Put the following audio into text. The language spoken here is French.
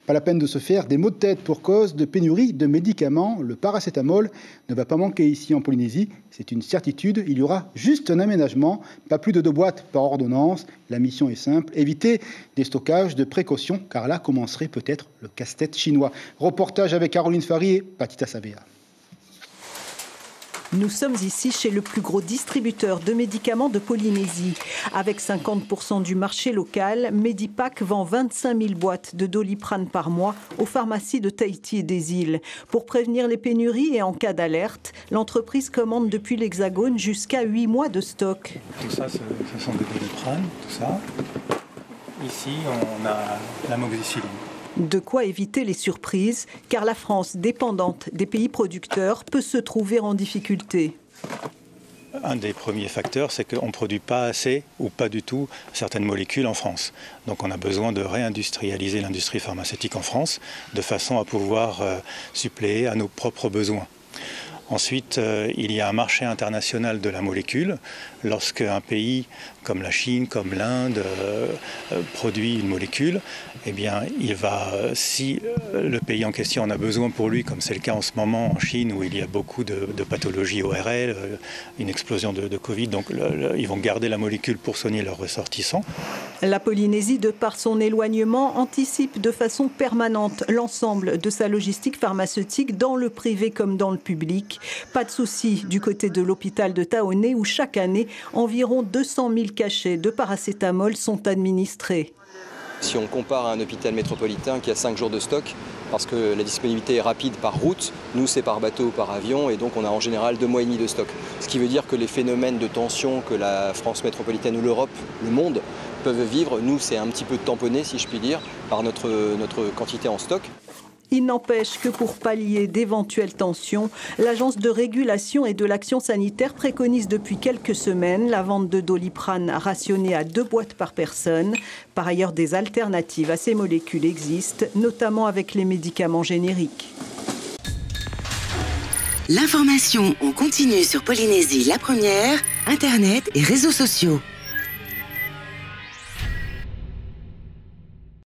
Pas la peine de se faire des maux de tête pour cause de pénurie de médicaments. Le paracétamol ne va pas manquer ici en Polynésie. C'est une certitude. Il y aura juste un aménagement. Pas plus de 2 boîtes par ordonnance. La mission est simple. Éviter des stockages de précaution, car là commencerait peut-être le casse-tête chinois. Reportage avec Caroline Fary et Patita Savea. Nous sommes ici chez le plus gros distributeur de médicaments de Polynésie. Avec 50% du marché local, Medipac vend 25 000 boîtes de Doliprane par mois aux pharmacies de Tahiti et des îles. Pour prévenir les pénuries et en cas d'alerte, l'entreprise commande depuis l'Hexagone jusqu'à 8 mois de stock. Tout ça, ce sont des Doliprane, tout ça. Ici, on a l'amoxicilline. De quoi éviter les surprises, car la France, dépendante des pays producteurs, peut se trouver en difficulté. Un des premiers facteurs, c'est qu'on ne produit pas assez ou pas du tout certaines molécules en France. Donc on a besoin de réindustrialiser l'industrie pharmaceutique en France de façon à pouvoir suppléer à nos propres besoins. Ensuite, il y a un marché international de la molécule. Lorsqu'un pays comme la Chine, comme l'Inde, produit une molécule, eh bien, si le pays en question en a besoin pour lui, comme c'est le cas en ce moment en Chine, où il y a beaucoup de pathologies ORL, une explosion de Covid, donc ils vont garder la molécule pour soigner leurs ressortissants. La Polynésie, de par son éloignement, anticipe de façon permanente l'ensemble de sa logistique pharmaceutique dans le privé comme dans le public. Pas de souci du côté de l'hôpital de Taoné où chaque année, environ 200 000 cachets de paracétamol sont administrés. Si on compare à un hôpital métropolitain qui a 5 jours de stock, parce que la disponibilité est rapide par route, nous c'est par bateau ou par avion, et donc on a en général 2 mois et demi de stock. Ce qui veut dire que les phénomènes de tension que la France métropolitaine ou l'Europe, le monde, peuvent vivre, nous c'est un petit peu tamponné, si je puis dire, par notre quantité en stock. Il n'empêche que pour pallier d'éventuelles tensions, l'Agence de régulation et de l'action sanitaire préconise depuis quelques semaines la vente de Doliprane rationnée à 2 boîtes par personne. Par ailleurs, des alternatives à ces molécules existent, notamment avec les médicaments génériques. L'information en continu sur Polynésie la première, Internet et réseaux sociaux.